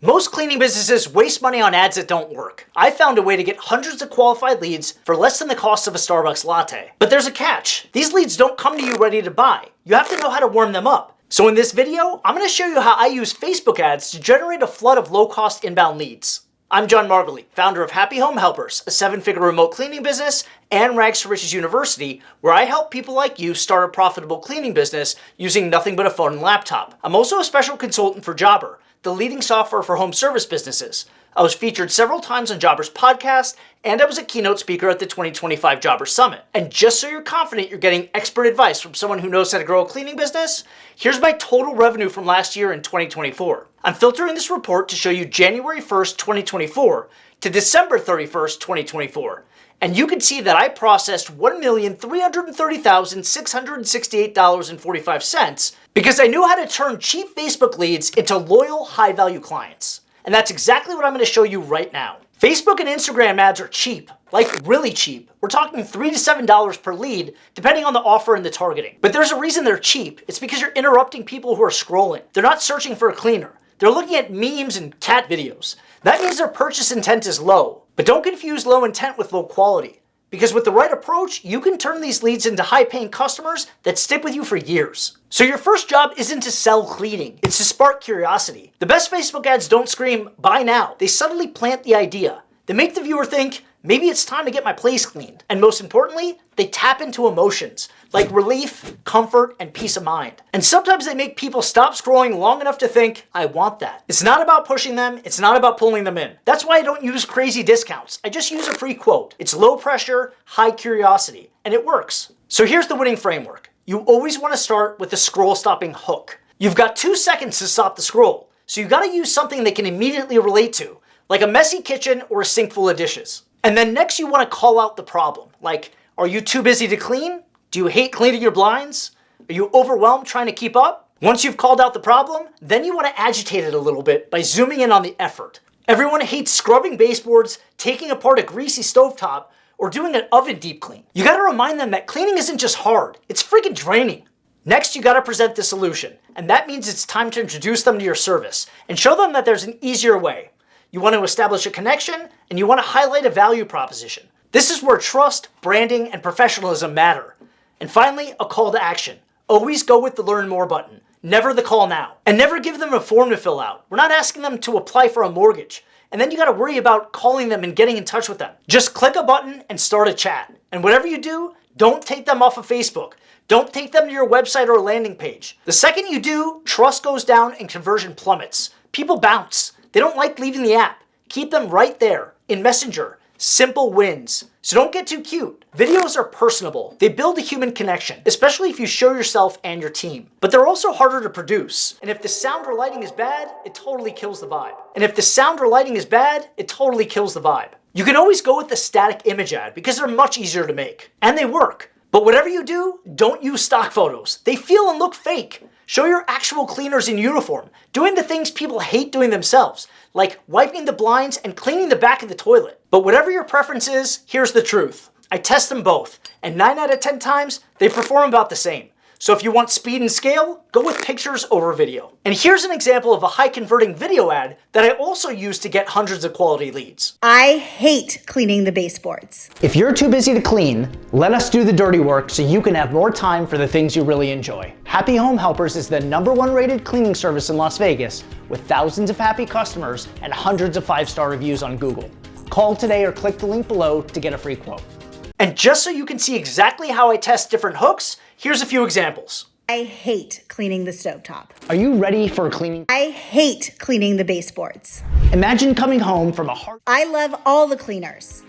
Most cleaning businesses waste money on ads that don't work. I found a way to get hundreds of qualified leads for less than the cost of a Starbucks latte. But there's a catch. These leads don't come to you ready to buy. You have to know how to warm them up. So in this video, I'm going to show you how I use Facebook ads to generate a flood of low-cost inbound leads. I'm John Margulies, founder of Happy Home Helpers, a 7-figure remote cleaning business, and Rags to Riches University, where I help people like you start a profitable cleaning business using nothing but a phone and laptop. I'm also a special consultant for Jobber, the leading software for home service businesses. I was featured several times on Jobber's podcast, and I was a keynote speaker at the 2025 Jobber Summit. And just so you're confident you're getting expert advice from someone who knows how to grow a cleaning business, here's my total revenue from last year in 2024. I'm filtering this report to show you January 1st, 2024 to December 31st, 2024. And you can see that I processed $1,330,668.45 because I knew how to turn cheap Facebook leads into loyal, high-value clients. And that's exactly what I'm going to show you right now. Facebook and Instagram ads are cheap, like really cheap. We're talking $3 to $7 per lead, depending on the offer and the targeting. But there's a reason they're cheap. It's because you're interrupting people who are scrolling. They're not searching for a cleaner. They're looking at memes and cat videos. That means their purchase intent is low. But don't confuse low intent with low quality. Because with the right approach, you can turn these leads into high-paying customers that stick with you for years. So your first job isn't to sell cleaning, it's to spark curiosity. The best Facebook ads don't scream, buy now. They subtly plant the idea. They make the viewer think, maybe it's time to get my place cleaned. And most importantly, they tap into emotions, like relief, comfort, and peace of mind. And sometimes they make people stop scrolling long enough to think, I want that. It's not about pushing them, it's not about pulling them in. That's why I don't use crazy discounts. I just use a free quote. It's low pressure, high curiosity, and it works. So here's the winning framework. You always want to start with the scroll stopping hook. You've got 2 seconds to stop the scroll, so you gotta use something they can immediately relate to, like a messy kitchen or a sink full of dishes. And then next you want to call out the problem, like, are you too busy to clean? Do you hate cleaning your blinds? Are you overwhelmed trying to keep up? Once you've called out the problem, then you want to agitate it a little bit by zooming in on the effort. Everyone hates scrubbing baseboards, taking apart a greasy stovetop, or doing an oven deep clean. You gotta remind them that cleaning isn't just hard, it's freaking draining. Next, you gotta present the solution, and that means it's time to introduce them to your service and show them that there's an easier way. You want to establish a connection, and you want to highlight a value proposition. This is where trust, branding, and professionalism matter. And finally, a call to action. Always go with the learn more button, never the call now. And never give them a form to fill out. We're not asking them to apply for a mortgage. And then you gotta worry about calling them and getting in touch with them. Just click a button and start a chat. And whatever you do, don't take them off of Facebook. Don't take them to your website or landing page. The second you do, trust goes down and conversion plummets. People bounce. They don't like leaving the app. Keep them right there in Messenger. Simple wins. So don't get too cute. Videos are personable. They build a human connection, especially if you show yourself and your team. But they're also harder to produce. And if the sound or lighting is bad, it totally kills the vibe. You can always go with the static image ad because they're much easier to make. And they work. But whatever you do, don't use stock photos. They feel and look fake. Show your actual cleaners in uniform, doing the things people hate doing themselves, like wiping the blinds and cleaning the back of the toilet. But whatever your preference is, here's the truth. I test them both, and 9 out of 10 times, they perform about the same. So if you want speed and scale, go with pictures over video. And here's an example of a high converting video ad that I also use to get hundreds of quality leads. I hate cleaning the baseboards. If you're too busy to clean, let us do the dirty work so you can have more time for the things you really enjoy. Happy Home Helpers is the #1 rated cleaning service in Las Vegas with thousands of happy customers and hundreds of 5-star reviews on Google. Call today or click the link below to get a free quote. And just so you can see exactly how I test different hooks, here's a few examples. I hate cleaning the stovetop. Are you ready for cleaning? I hate cleaning the baseboards. Imagine coming home from a hard... I love all the cleaners.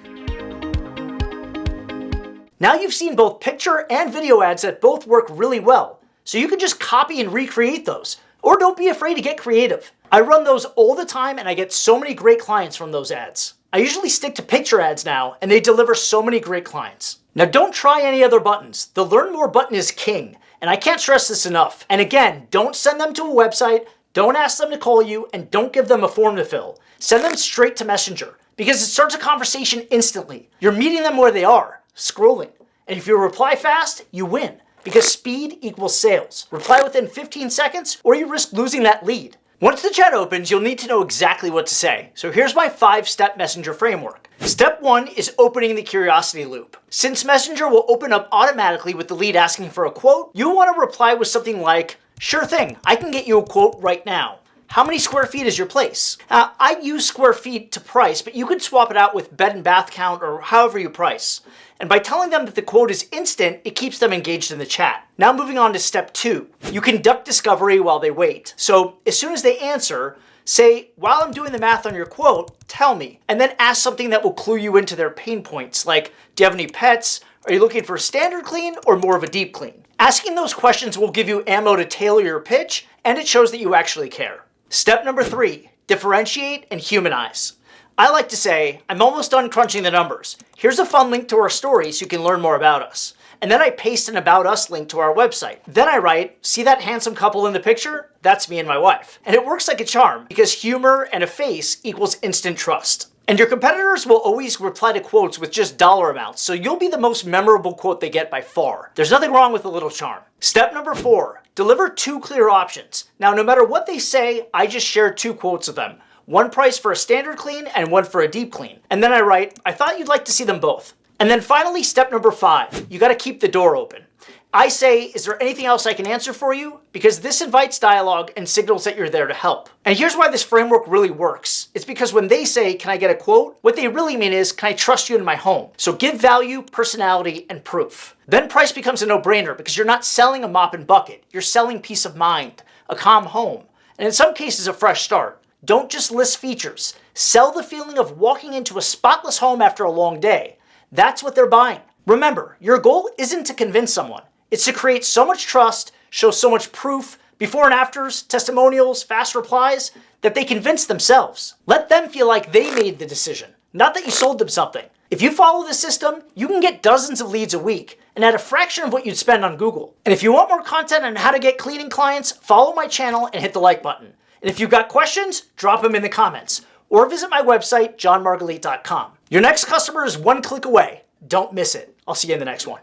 Now you've seen both picture and video ads that both work really well, so you can just copy and recreate those. Or don't be afraid to get creative. I run those all the time and I get so many great clients from those ads. I usually stick to picture ads now, and they deliver so many great clients. Now don't try any other buttons. The Learn More button is king, and I can't stress this enough. And again, don't send them to a website, don't ask them to call you, and don't give them a form to fill. Send them straight to Messenger, because it starts a conversation instantly. You're meeting them where they are, scrolling. And if you reply fast, you win, because speed equals sales. Reply within 15 seconds, or you risk losing that lead. Once the chat opens, you'll need to know exactly what to say. So here's my 5-step Messenger framework. Step 1 is opening the curiosity loop. Since Messenger will open up automatically with the lead asking for a quote, you'll want to reply with something like, "Sure thing, I can get you a quote right now. How many square feet is your place?" I use square feet to price, but you could swap it out with bed and bath count or however you price. And by telling them that the quote is instant, it keeps them engaged in the chat. Now moving on to step 2. You conduct discovery while they wait. So as soon as they answer, say, "While I'm doing the math on your quote, tell me." And then ask something that will clue you into their pain points, like, "Do you have any pets? Are you looking for a standard clean or more of a deep clean?" Asking those questions will give you ammo to tailor your pitch, and it shows that you actually care. Step number 3, differentiate and humanize. I like to say, I'm almost done crunching the numbers. Here's a fun link to our story so you can learn more about us. And then I paste an About Us link to our website. Then I write, "See that handsome couple in the picture? That's me and my wife." And it works like a charm because humor and a face equals instant trust. And your competitors will always reply to quotes with just dollar amounts, so you'll be the most memorable quote they get by far. There's nothing wrong with a little charm. Step number 4, deliver 2 clear options. Now, no matter what they say, I just share 2 quotes with them. One price for a standard clean and one for a deep clean. And then I write, "I thought you'd like to see them both." And then finally, step number 5, you gotta keep the door open. I say, "Is there anything else I can answer for you?" Because this invites dialogue and signals that you're there to help. And here's why this framework really works. It's because when they say, "Can I get a quote?" what they really mean is, "Can I trust you in my home?" So give value, personality, and proof. Then price becomes a no-brainer because you're not selling a mop and bucket. You're selling peace of mind, a calm home, and in some cases, a fresh start. Don't just list features. Sell the feeling of walking into a spotless home after a long day. That's what they're buying. Remember, your goal isn't to convince someone. It's to create so much trust, show so much proof, before and afters, testimonials, fast replies, that they convince themselves. Let them feel like they made the decision, not that you sold them something. If you follow this system, you can get dozens of leads a week and at a fraction of what you'd spend on Google. And if you want more content on how to get cleaning clients, follow my channel and hit the like button. And if you've got questions, drop them in the comments or visit my website, johnmargalite.com. Your next customer is 1 click away. Don't miss it. I'll see you in the next one.